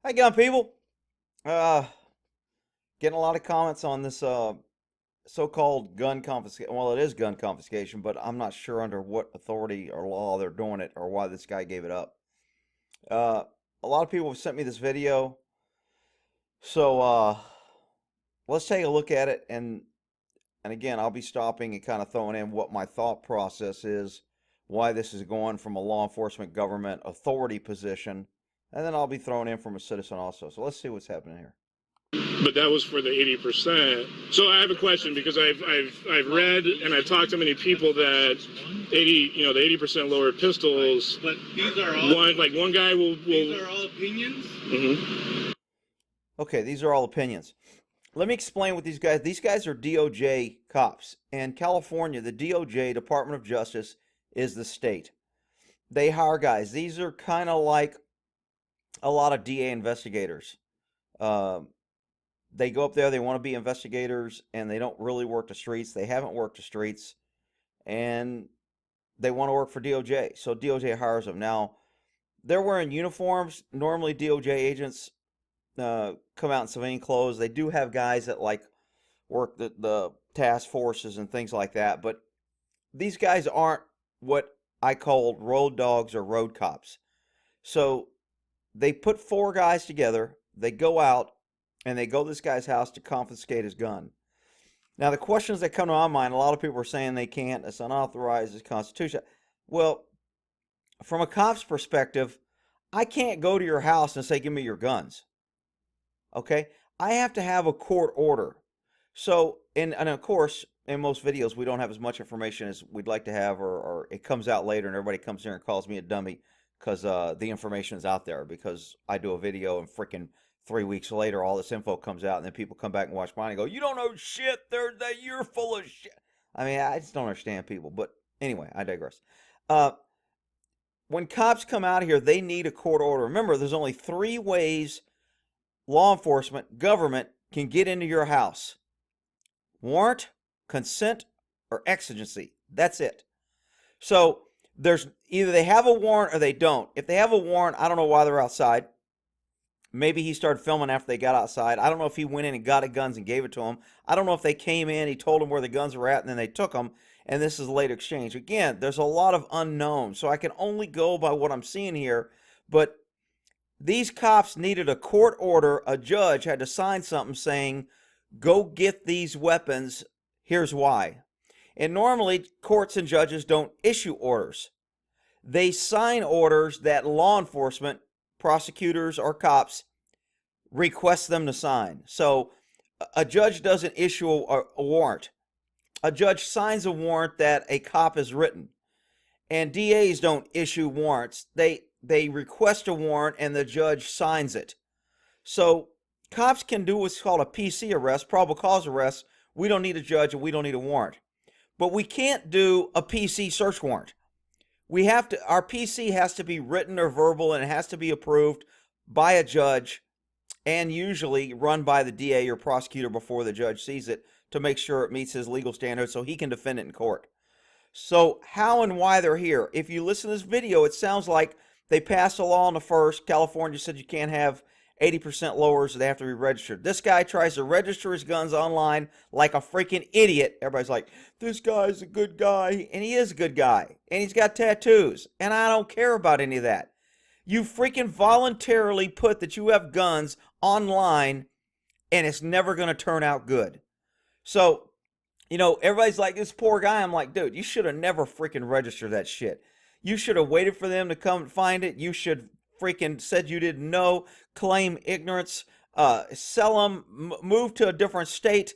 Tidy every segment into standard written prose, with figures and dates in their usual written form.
Hi, gun people. Uh, Getting a lot of comments on this so-called gun confiscation. Well, it is gun confiscation, but I'm not sure under what authority or law they're doing it or why this guy gave it up. Uh, a lot of people have sent me this video, so let's take a look at it. And again, I'll be stopping and kind of throwing in what my thought process is, why this is going from a law enforcement government authority position, and then I'll be throwing in from a citizen also. So let's see what's happening here. But that was for the 80%. So I have a question because I've read and I've talked to many people that the 80% lower pistols. But these are all one guy will. These are all opinions. Mm-hmm. Okay, these are all opinions. Let me explain what these guys. These guys are DOJ cops. In California, the DOJ, Department of Justice, is the state. They hire guys. These are kind of like a lot of DA investigators. They go up there, they want to be investigators, and they don't really work the streets. They haven't worked the streets, and they want to work for DOJ. So DOJ hires them. Now, they're wearing uniforms. Normally, DOJ agents come out in civilian clothes. They do have guys that like work the task forces and things like that, but these guys aren't what I call road dogs or road cops. So they put 4 guys together. They go out and they go to this guy's house to confiscate his gun. Now, the questions that come to my mind, a lot of people are saying they can't, it's unauthorized, it's constitutional. Well, from a cop's perspective, I can't go to your house and say, give me your guns. Okay? I have to have a court order. So, and of course, in most videos, we don't have as much information as we'd like to have, or it comes out later and everybody comes here and calls me a dummy because the information is out there, because I do a video and freaking 3 weeks later, all this info comes out, and then people come back and watch mine and go, you don't know shit, you're full of shit. I mean, I just don't understand people, but anyway, I digress. When cops come out of here, they need a court order. Remember, there's only 3 ways law enforcement, government, can get into your house. Warrant, consent, or exigency. That's it. So, there's either they have a warrant or they don't. If they have a warrant, I don't know why they're outside. Maybe he started filming after they got outside. I don't know if he went in and got the guns and gave it to them. I don't know if they came in, he told them where the guns were at, and then they took them, and this is a late exchange. Again, there's a lot of unknowns, so I can only go by what I'm seeing here. But these cops needed a court order. A judge had to sign something saying, go get these weapons, here's why. And normally, courts and judges don't issue orders. They sign orders that law enforcement, prosecutors or cops, request them to sign. So a judge doesn't issue a warrant. A judge signs a warrant that a cop has written. And DAs don't issue warrants. They request a warrant and the judge signs it. So cops can do what's called a PC arrest, probable cause arrest. We don't need a judge and we don't need a warrant. But we can't do a PC search warrant. Our PC has to be written or verbal, and it has to be approved by a judge and usually run by the DA or prosecutor before the judge sees it to make sure it meets his legal standards so he can defend it in court. So how and why they're here? If you listen to this video, it sounds like they passed a law on the 1st. California said you can't have 80% lowers, so they have to be registered. This guy tries to register his guns online like a freaking idiot. Everybody's like, this guy's a good guy. And he is a good guy. And he's got tattoos. And I don't care about any of that. You freaking voluntarily put that you have guns online, and it's never going to turn out good. So, everybody's like, this poor guy. I'm like, dude, you should have never freaking registered that shit. You should have waited for them to come and find it. You should freaking said you didn't know, claim ignorance, sell them, move to a different state.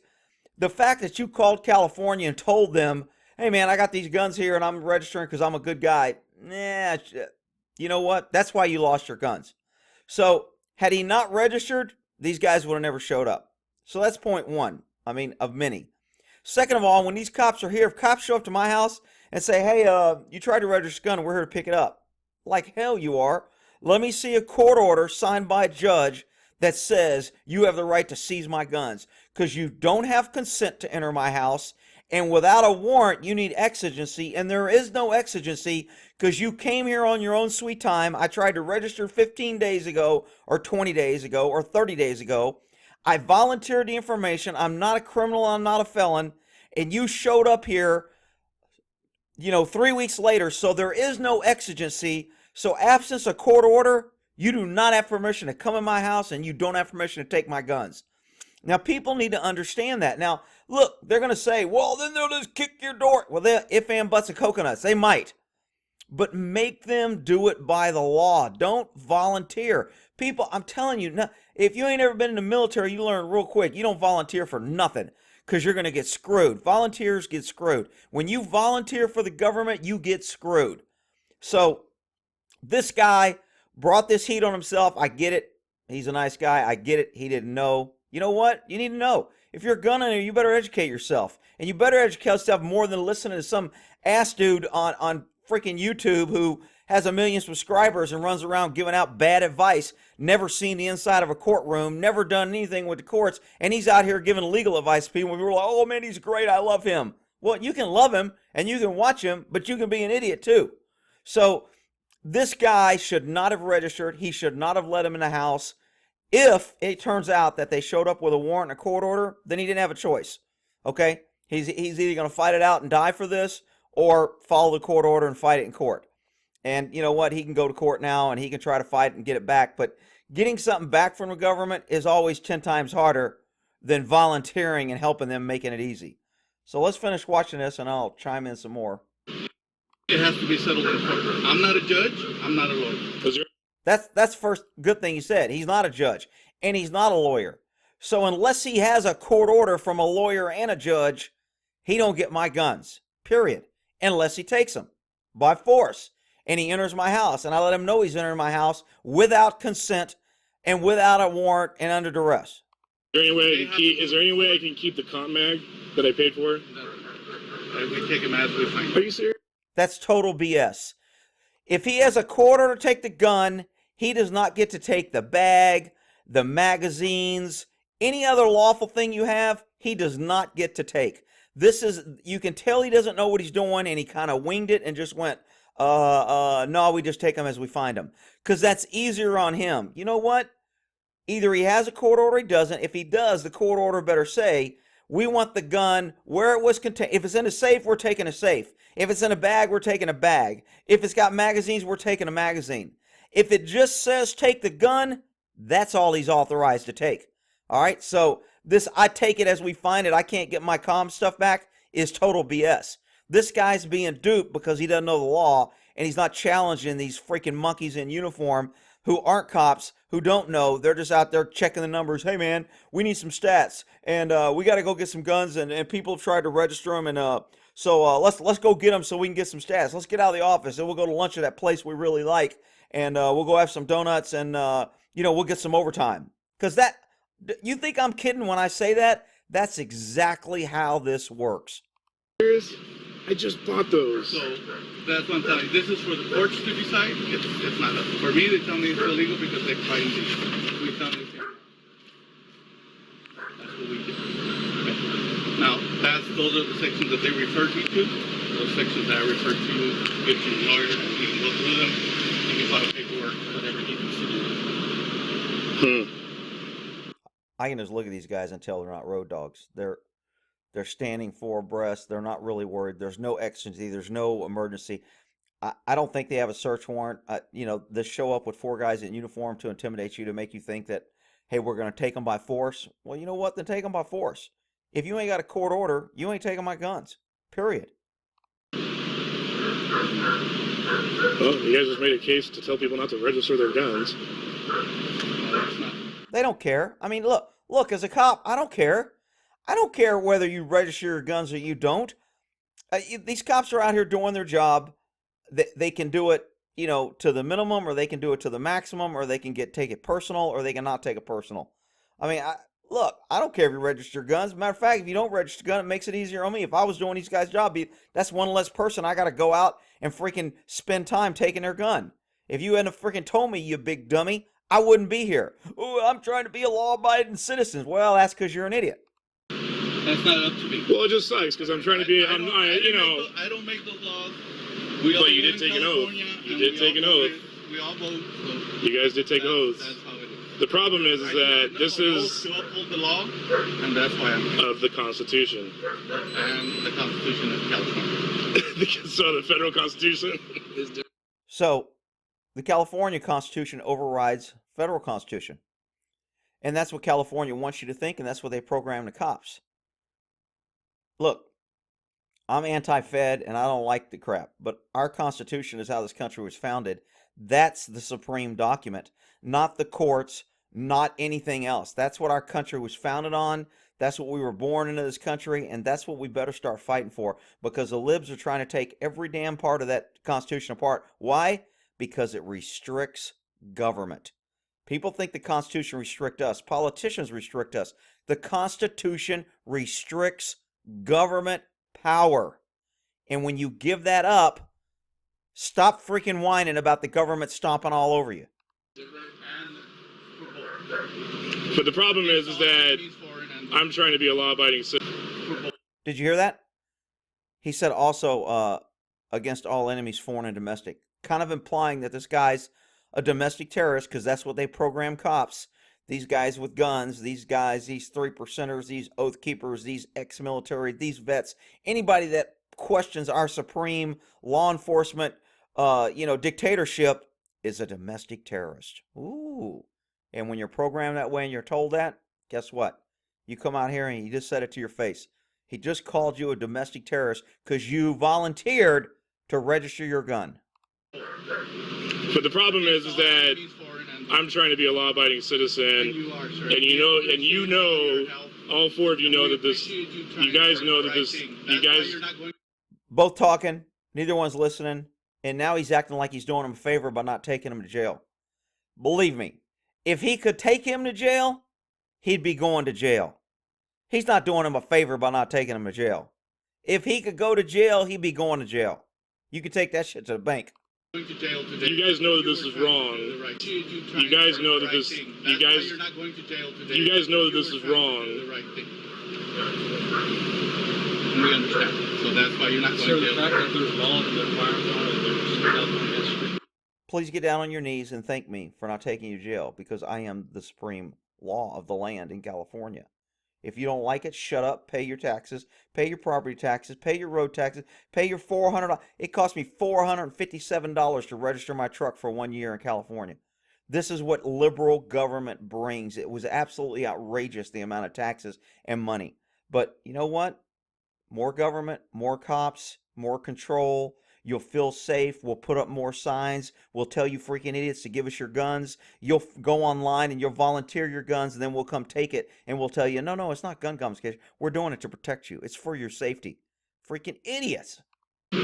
The fact that you called California and told them, hey man, I got these guns here and I'm registering because I'm a good guy. Nah, you know what? That's why you lost your guns. So had he not registered, these guys would have never showed up. So that's point 1, of many. Second of all, when these cops are here, if cops show up to my house and say, hey, you tried to register a gun, we're here to pick it up. Like hell you are. Let me see a court order signed by a judge that says you have the right to seize my guns, because you don't have consent to enter my house And without a warrant, you need exigency, and there is no exigency because you came here on your own sweet time. I tried to register 15 days ago, or 20 days ago, or 30 days ago. I volunteered the information. I'm not a criminal. I'm not a felon. And you showed up here, 3 weeks later. So there is no exigency. So absence of court order, you do not have permission to come in my house, and you don't have permission to take my guns. Now, people need to understand that. Now, look, they're going to say, well, then they'll just kick your door. Well, if and buts of coconuts, they might. But make them do it by the law. Don't volunteer. People, I'm telling you, if you ain't ever been in the military, you learn real quick. You don't volunteer for nothing because you're going to get screwed. Volunteers get screwed. When you volunteer for the government, you get screwed. So this guy brought this heat on himself. I get it. He's a nice guy. I get it. He didn't know. You know what? You need to know. If you're a gun owner, you better educate yourself. And you better educate yourself more than listening to some ass dude on freaking YouTube who has 1 million subscribers and runs around giving out bad advice, never seen the inside of a courtroom, never done anything with the courts, and he's out here giving legal advice to people. And people are like, oh man, he's great. I love him. Well, you can love him and you can watch him, but you can be an idiot too. So this guy should not have registered. He should not have let him in the house. If it turns out that they showed up with a warrant and a court order, then he didn't have a choice. Okay? He's either going to fight it out and die for this or follow the court order and fight it in court. And you know what? He can go to court now and he can try to fight and get it back. But getting something back from the government is always 10 times harder than volunteering and helping them making it easy. So let's finish watching this and I'll chime in some more. It has to be settled in court. I'm not a judge. I'm not a lawyer. That's first good thing he said. He's not a judge and he's not a lawyer. So unless he has a court order from a lawyer and a judge, he don't get my guns, period. Unless he takes them by force and he enters my house and I let him know he's entering my house without consent and without a warrant and under duress. Is there any way I can keep the comp mag that I paid for? No. We take him as we find. Are you serious? That's total BS. If he has a court order to take the gun, he does not get to take the bag, the magazines, any other lawful thing you have, he does not get to take. You can tell he doesn't know what he's doing and he kind of winged it and just went, no, we just take them as we find them. Because that's easier on him. You know what? Either he has a court order or he doesn't. If he does, the court order better say, we want the gun where it was contained. If it's in a safe, we're taking a safe. If it's in a bag, we're taking a bag. If it's got magazines, we're taking a magazine. If it just says take the gun, that's all he's authorized to take. All right, so this I take it as we find it, I can't get my comm stuff back is total BS. This guy's being duped because he doesn't know the law and he's not challenging these freaking monkeys in uniform who aren't cops, who don't know. They're just out there checking the numbers. Hey man, we need some stats and we got to go get some guns and people have tried to register them and so let's go get them so we can get some stats. Let's get out of the office and we'll go to lunch at that place we really like and we'll go have some donuts and we'll get some overtime. Because you think I'm kidding when I say that? That's exactly how this works. I just bought those. So that's what I'm telling you. This is for the courts to decide. It's not up. For me, they tell me it's illegal because they find me. We tell me that's what we do. Okay. Now, those are the sections that they referred me to. Those sections that I referred to, get you a lawyer, you can go through them, you can file paperwork, whatever you consider. I can just look at these guys and tell they're not road dogs. They're standing four abreast. They're not really worried. There's no exigency. There's no emergency. I don't think they have a search warrant. They show up with four guys in uniform to intimidate you, to make you think that, hey, we're going to take them by force. Well, you know what? Then take them by force. If you ain't got a court order, you ain't taking my guns. Period. Well, you guys just made a case to tell people not to register their guns. They don't care. I mean, look, as a cop, I don't care. I don't care whether you register your guns or you don't. These cops are out here doing their job. They can do it, to the minimum, or they can do it to the maximum, or they can take it personal, or they can not take it personal. I mean, I don't care if you register your guns. Matter of fact, if you don't register your gun, it makes it easier on me. If I was doing these guys' job, that's one less person I got to go out and freaking spend time taking their gun. If you hadn't freaking told me, you big dummy, I wouldn't be here. Oh, I'm trying to be a law-abiding citizen. Well, that's because you're an idiot. That's not up to me. Well, it just sucks because I'm trying to be, I don't make those laws. We all But you live did in take an oath. California, You and did we take an all vote. oath. We all vote. So You guys did take oaths. That's how it is. The problem is that this is to uphold the law, and that's why I'm here. of the Constitution. And the Constitution of California. So the federal Constitution is different. So the California Constitution overrides federal Constitution. And that's what California wants you to think, and that's what they program the cops. Look, I'm anti-Fed, and I don't like the crap, but our Constitution is how this country was founded. That's the supreme document, not the courts, not anything else. That's what our country was founded on. That's what we were born into this country, and that's what we better start fighting for, because the libs are trying to take every damn part of that Constitution apart. Why? Because it restricts government. People think the Constitution restricts us. Politicians restrict us. The Constitution restricts government power. And when you give that up, stop freaking whining about the government stomping all over you. But the problem is that I'm trying to be a law-abiding citizen. Did you hear that? He said also against all enemies, foreign and domestic, kind of implying that this guy's a domestic terrorist, because that's what they program cops. These guys with guns, these guys, these 3%ers, these oath keepers, these ex-military, these vets, anybody that questions our supreme law enforcement, dictatorship is a domestic terrorist. Ooh. And when you're programmed that way and you're told that, guess what? You come out here and you just said it to your face. He just called you a domestic terrorist because you volunteered to register your gun. But the problem is that I'm trying to be a law-abiding citizen, and you know, all four of you know that this, you guys know that this, you guys... Both talking, neither one's listening, and now he's acting like he's doing him a favor by not taking him to jail. Believe me, if he could take him to jail, he'd be going to jail. He's not doing him a favor by not taking him to jail. If he could go to jail, he'd be going to jail. You could take that shit to the bank. You guys know that this is wrong. You guys know that this. You guys know that this is wrong. And we understand. So that's why you're not going to jail. The fact that there's laws that firearms on it, there's Please get down on your knees and thank me for not taking you to jail, because I am the supreme law of the land in California. If you don't like it, shut up, pay your taxes, pay your property taxes, pay your road taxes, pay your $400. It cost me $457 to register my truck for 1 year in California. This is what liberal government brings. It was absolutely outrageous, the amount of taxes and money. But you know what? More government, more cops, more control. You'll feel safe. We'll put up more signs. We'll tell you freaking idiots to give us your guns. You'll go online and you'll volunteer your guns, and then we'll come take it, and we'll tell you, no, it's not gun confiscation. We're doing it to protect you. It's for your safety. Freaking idiots. I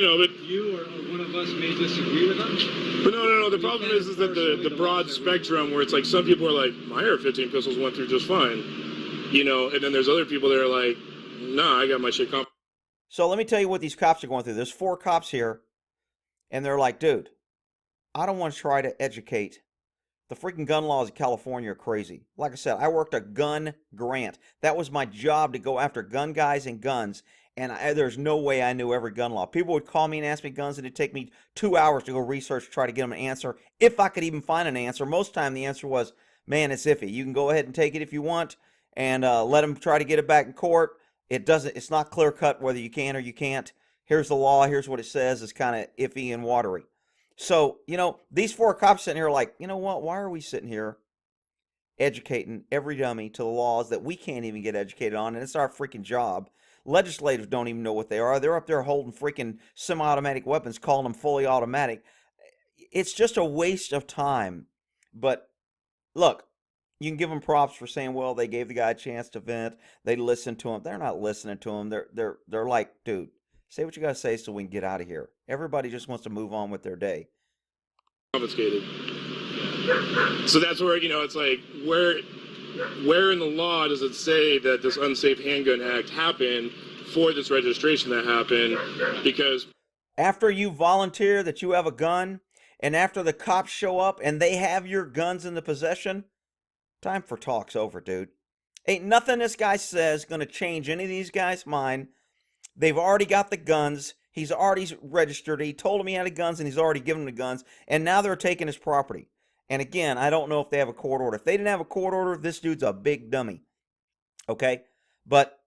know, but you or one of us may disagree with them. But no. The problem is that the broad spectrum, where it's like some people are like, my AR-15 pistols went through just fine, and then there's other people that are like, nah, I got my shit confiscated. So let me tell you what these cops are going through. There's 4 cops here, and they're like, dude, I don't want to try to educate. The freaking gun laws in California are crazy. Like I said, I worked a gun grant. That was my job, to go after gun guys and guns, and there's no way I knew every gun law. People would call me and ask me guns, and it'd take me 2 hours to go research to try to get them an answer, if I could even find an answer. Most time the answer was, man, it's iffy. You can go ahead and take it if you want, and let them try to get it back in court. It's not clear cut whether you can or you can't. Here's the law, here's what it says. It's kind of iffy and watery. So, these 4 cops sitting here are like, you know what, why are we sitting here educating every dummy to the laws that we can't even get educated on, and it's our freaking job. Legislators don't even know what they are. They're up there holding freaking semi-automatic weapons, calling them fully automatic. It's just a waste of time. But look, you can give them props for saying, well, they gave the guy a chance to vent. They listened to him. They're not listening to him. They're like, dude, say what you got to say so we can get out of here. Everybody just wants to move on with their day. Confiscated. So that's where, it's like, where in the law does it say that this unsafe handgun act happened for this registration that happened? Because after you volunteer that you have a gun, and after the cops show up and they have your guns in the possession, time for talk's over, dude. Ain't nothing this guy says going to change any of these guys' mind. They've already got the guns. He's already registered. He told them he had the guns, and he's already given them the guns. And now they're taking his property. And again, I don't know if they have a court order. If they didn't have a court order, this dude's a big dummy. Okay? But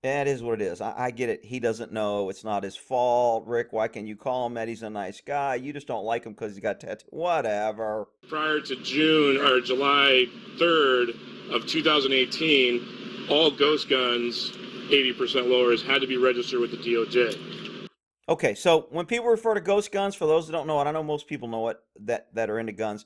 that is what it is. I get it. He doesn't know. It's not his fault. Rick, why can you call him that? He's a nice guy. You just don't like him because he's got tattoos. Whatever. Prior to June or July 3rd of 2018, all ghost guns, 80% lowers, had to be registered with the DOJ. Okay, so when people refer to ghost guns, for those that don't know it, I know most people know it that are into guns.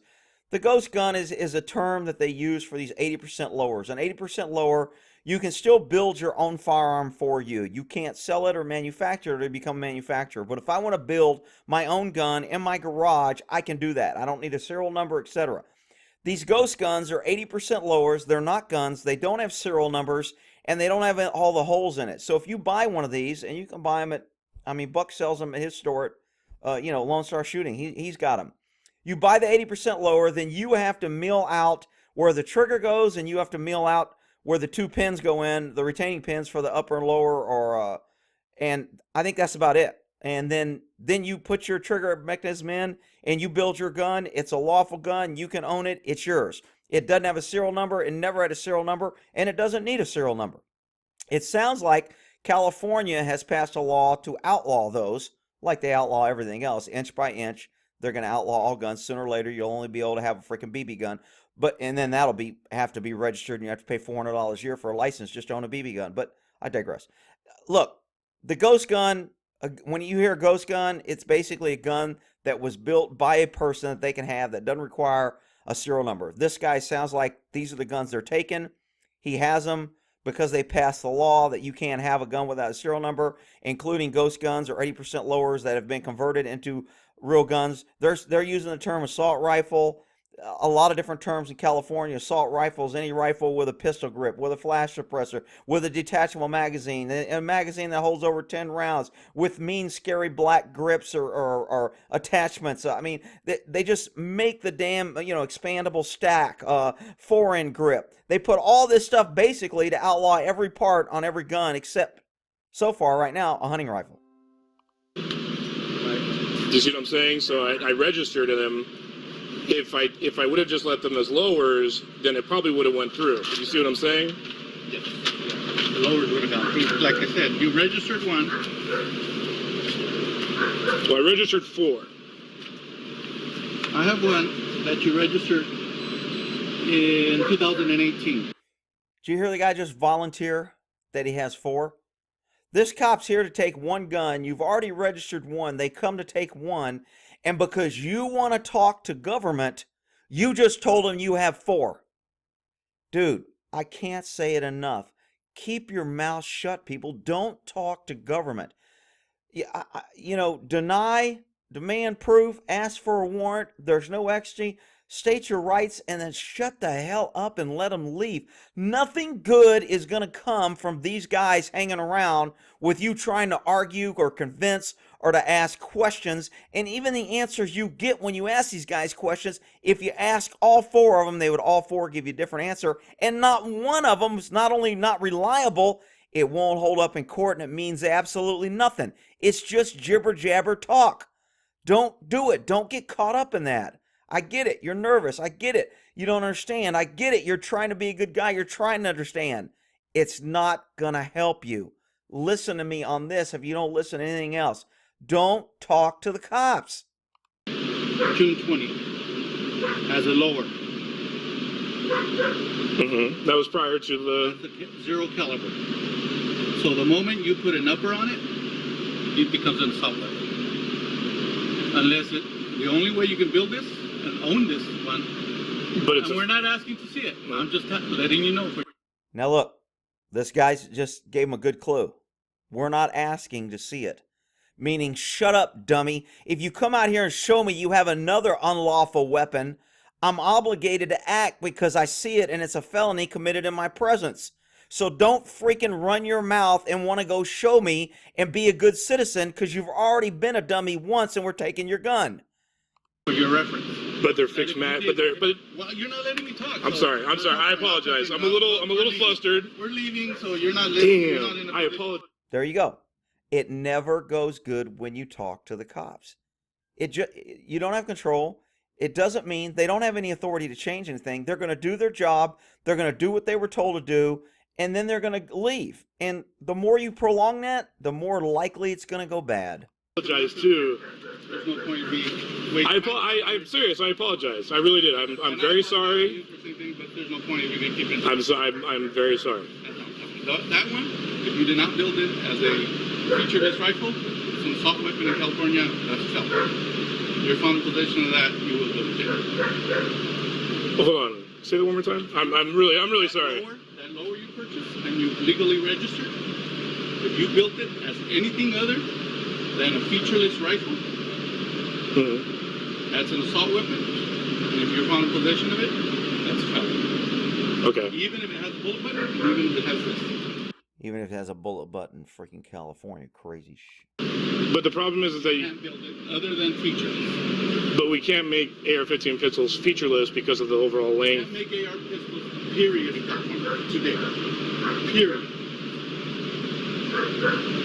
The ghost gun is a term that they use for these 80% lowers. An 80% lower, you can still build your own firearm for you. You can't sell it or manufacture it or become a manufacturer. But if I want to build my own gun in my garage, I can do that. I don't need a serial number, etc. These ghost guns are 80% lowers. They're not guns. They don't have serial numbers, and they don't have all the holes in it. So if you buy one of these, and you can buy them at, Buck sells them at his store at, Lone Star Shooting. He's got them. You buy the 80% lower, then you have to mill out where the trigger goes, and you have to mill out where the two pins go in, the retaining pins for the upper and lower, and I think that's about it. And then you put your trigger mechanism in, and you build your gun. It's a lawful gun. You can own it. It's yours. It doesn't have a serial number. It never had a serial number, and it doesn't need a serial number. It sounds like California has passed a law to outlaw those, like they outlaw everything else, inch by inch. They're going to outlaw all guns. Sooner or later, you'll only be able to have a freaking BB gun. And then that'll have to be registered, and you have to pay $400 a year for a license just to own a BB gun. But I digress. Look, the ghost gun, when you hear ghost gun, it's basically a gun that was built by a person that they can have that doesn't require a serial number. This guy sounds like these are the guns they're taking. He has them because they passed the law that you can't have a gun without a serial number, including ghost guns or 80% lowers that have been converted into real guns. They're using the term assault rifle. A lot of different terms in California. Assault rifles, any rifle with a pistol grip, with a flash suppressor, with a detachable magazine, a magazine that holds over 10 rounds, with mean, scary black grips or attachments. They just make the damn, expandable stack, 4-end grip. They put all this stuff basically to outlaw every part on every gun except, so far right now, a hunting rifle. Do you see what I'm saying? So I registered them. If I would have just let them as lowers, then it probably would have went through. You see what I'm saying? Yes. The lowers would have gone through. Like I said, you registered one. Well, I registered 4. I have one that you registered in 2018. Did you hear the guy just volunteer that he has 4? This cop's here to take 1 gun. You've already registered 1. They come to take 1. And because you want to talk to government, you just told them you have 4. Dude, I can't say it enough. Keep your mouth shut, people. Don't talk to government. Deny, demand proof, ask for a warrant. There's no ecstasy. State your rights and then shut the hell up and let them leave. Nothing good is going to come from these guys hanging around with you trying to argue or convince or to ask questions. And even the answers you get when you ask these guys questions, if you ask all 4 of them, they would all 4 give you a different answer. And not one of them is not only not reliable, it won't hold up in court, and it means absolutely nothing. It's just jibber jabber talk. Don't do it. Don't get caught up in that. I get it. You're nervous. I get it. You don't understand. I get it. You're trying to be a good guy. You're trying to understand. It's not going to help you. Listen to me on this if you don't listen to anything else. Don't talk to the cops. June 20 as a lower. Mm-hmm. That was prior to the... That's a 0 caliber. So the moment you put an upper on it, it becomes an assault weapon. The only way you can build this and own this one, but we're not asking to see it. I'm just letting you know. Now look, this guy just gave him a good clue. We're not asking to see it. Meaning, shut up, dummy. If you come out here and show me you have another unlawful weapon, I'm obligated to act because I see it and it's a felony committed in my presence. So don't freaking run your mouth and want to go show me and be a good citizen because you've already been a dummy once and we're taking your gun. For your reference. But they're fixed mat. But well, you're not letting me talk. I'm sorry. I apologize. I'm a little flustered. We're leaving, so you're not listening. Damn. I apologize. There you go. It never goes good when you talk to the cops. You don't have control. It doesn't mean they don't have any authority to change anything. They're going to do their job. They're going to do what they were told to do, and then they're going to leave. And the more you prolong that, the more likely it's going to go bad. I apologize too. There's no point in me. I'm serious. I apologize. I really did. I'm very sorry. But there's no point in you keeping. I'm very sorry. That one, if you did not build it as a featureless rifle, it's an assault weapon in California. That's a felony. You're found in possession of that, you will go to jail. Oh, hold on. Say that one more time. I'm really sorry. That lower you purchased and you legally registered, if you built it as anything other than a featureless rifle, that's an assault weapon. And if you're found in possession of it, that's a felony. Okay. Even if it has a bullet button, even if it has this. Even if it has a bullet button, freaking California, crazy shit. But the problem is that You can't build it other than featureless. But we can't make AR-15 pistols featureless because of the overall You length. can't make AR pistols, period, in California today. Period.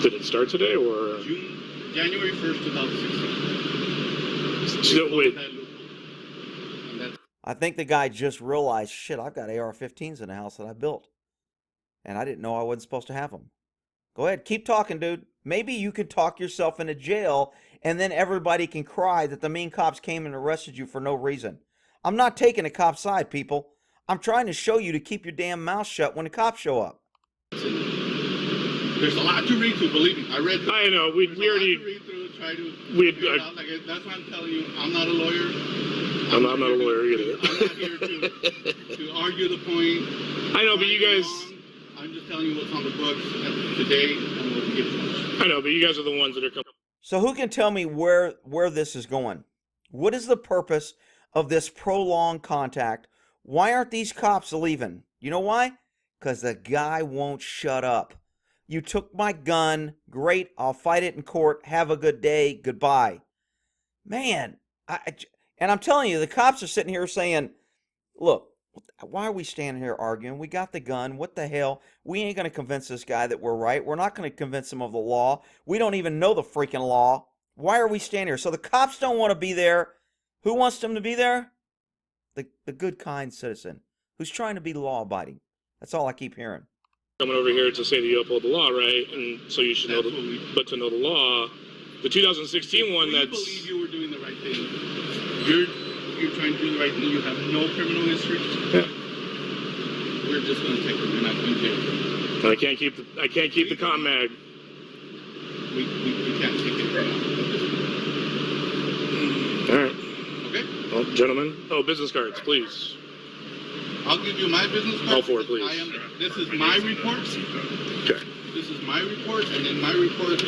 Did it start today or? January 1st, 2016. So, wait. I think the guy just realized, shit, I've got AR-15s in the house that I built. And I didn't know I wasn't supposed to have them. Go ahead, keep talking, dude. Maybe you could talk yourself into jail, and then everybody can cry that the mean cops came and arrested you for no reason. I'm not taking a cop's side, people. I'm trying to show you to keep your damn mouth shut when the cops show up. There's a lot to read through, believe me. I read through. I know, we already. Figure it out. Like, that's why I'm telling you, I'm not a lawyer. I'm not a lawyer either. I'm not here to argue the point. I know, but you guys. I'm just telling you what's on the books today and what we get from. I know, but you guys are the ones that are coming. So who can tell me where this is going? What is the purpose of this prolonged contact? Why aren't these cops leaving? You know why? Because the guy won't shut up. You took my gun. Great. I'll fight it in court. Have a good day. Goodbye. Man, and I'm telling you, the cops are sitting here saying, look, why are we standing here arguing? We got the gun. What the hell? We ain't going to convince this guy that we're right. We're not going to convince him of the law. We don't even know the freaking law. Why are we standing here? So the cops don't want to be there. Who wants them to be there? The good, kind citizen who's trying to be law-abiding. That's all I keep hearing. Coming over here to say that you uphold the law, right? And so you should know but to know the law. The 2016 one, that's. I believe you were doing the right thing. You're trying to do the right thing. You have no criminal history. Yeah. We're just going to take it. We're not going to jail. I can't keep the comm mag. We can't take it right now. All right. Okay. Well, gentlemen. Oh, business cards, please. I'll give you my business card. All four, please. This is my report. Okay. This is my report, and then my report.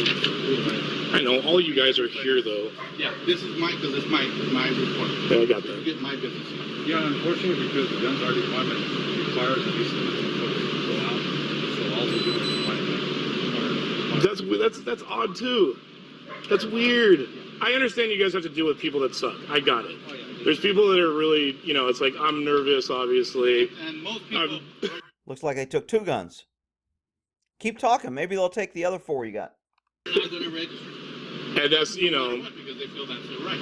I know all you guys are here though. Yeah, this is because it's my report. Yeah, I got that. You get my business card. Yeah, unfortunately, because the guns are department requires at least to go out, so all we're doing is fighting. That's odd too. That's weird. I understand you guys have to deal with people that suck. I got it. Oh, yeah. There's people that are really, it's like, I'm nervous, obviously. And most people. Looks like they took 2 guns. Keep talking. Maybe they'll take the other 4 you got. They're not going to register. And that's, Because they feel that's their right.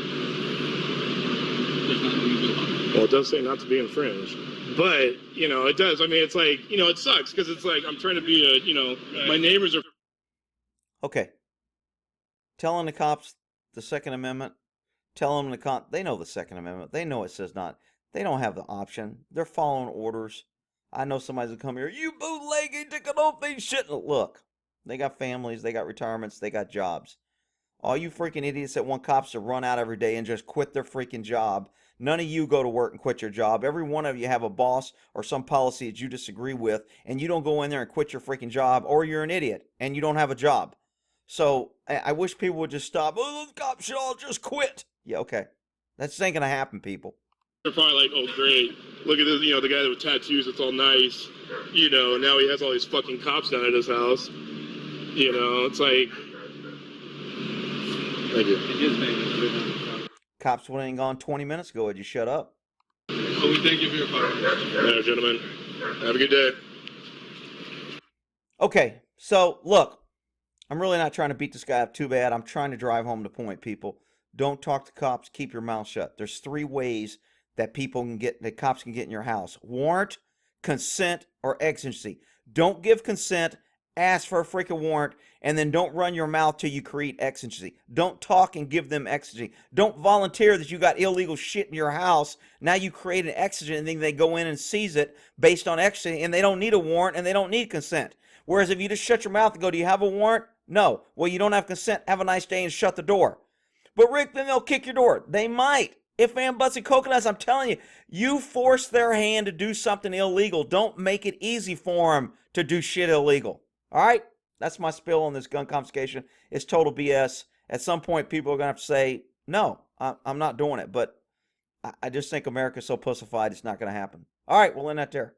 There's nothing you do about it. Well, it does say not to be infringed. But, it does. I mean, it's like, it sucks because it's like, I'm trying to be my neighbors are. Okay. Telling the cops the Second Amendment. Tell them they know the Second Amendment. They know it says not. They don't have the option. They're following orders. I know somebody's gonna come here. You bootlegging, taking off these shit. Look, they got families. They got retirements. They got jobs. All you freaking idiots that want cops to run out every day and just quit their freaking job. None of you go to work and quit your job. Every one of you have a boss or some policy that you disagree with, and you don't go in there and quit your freaking job, or you're an idiot and you don't have a job. So I wish people would just stop. Oh, those cops should all just quit. Yeah, okay. That's ain't gonna happen, people. They're probably like, oh, great. Look at this, the guy with tattoos, it's all nice. Now he has all these fucking cops down at his house. It's like. Thank you. And his name is written on the front. Cops went and gone 20 minutes ago. Would you shut up? So we thank you for your comment. Yeah, gentlemen. Have a good day. Okay, so look, I'm really not trying to beat this guy up too bad. I'm trying to drive home the point, people. Don't talk to cops. Keep your mouth shut. There's 3 ways that cops can get in your house: warrant, consent, or exigency. Don't give consent. Ask for a freaking warrant, and then don't run your mouth till you create exigency. Don't talk and give them exigency. Don't volunteer that you got illegal shit in your house. Now you create an exigent, and then they go in and seize it based on exigency, and they don't need a warrant and they don't need consent. Whereas if you just shut your mouth and go, do you have a warrant? No. Well, you don't have consent. Have a nice day and shut the door. But Rick, then they'll kick your door. They might. If and buts and coconuts, I'm telling you, you force their hand to do something illegal. Don't make it easy for them to do shit illegal. All right? That's my spill on this gun confiscation. It's total BS. At some point, people are going to have to say, no, I'm not doing it. But I just think America's so pussified, it's not going to happen. All right, we'll end that there.